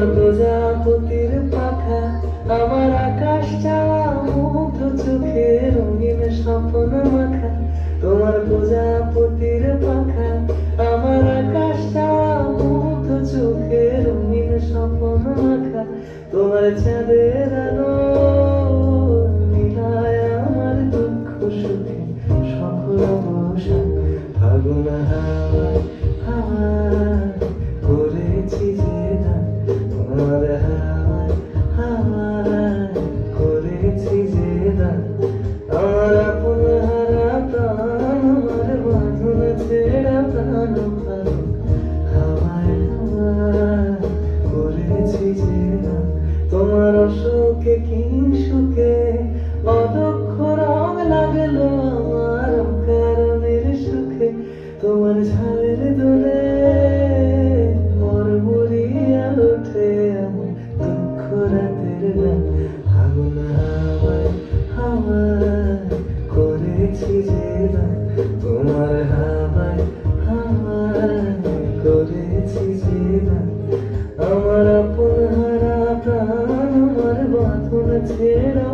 তোমার প্রজাপতির পাখা, আমার আকাশ চাওয়া মুগ্ধ চোখে রঙিন স্বপ্ন মাখা। তোমার প্রজাপতির পাখা, আমার আকাশ চাওয়া মুগ্ধ চোখে রঙিন স্বপ্ন মাখা। তোমার চাঁদের আলো নীলায় আমার দুঃখ সুখে সকল অবসান। ফাগুন হাওয়ায় হাওয়ায় করেছি যে গান, তোমার হাওয়ায় হাওয়ায় করেছি যে গান। আমার আপন হারা প্রাণ, আমার বাঁধন ছেঁড়া প্রাণ ফাগুন হাওয়ায় হাওয়ায় করেছি যে গান। তোমার অশোকে কি সুখে অদক্ষ রং লাগলো আমার কারণের সুখে। তোমার ঝালের দোলে মরমরিয়া ওঠে আমার দুঃখ রাতের গান। ফাগুন হাওয়ায় হাওয়ায় করেছি যে গান, তোমার হাওয়ায় হাওয়ায় করেছি যে গান। আমার আপন হারা প্রাণ, আমার বাঁধন ছেঁড়া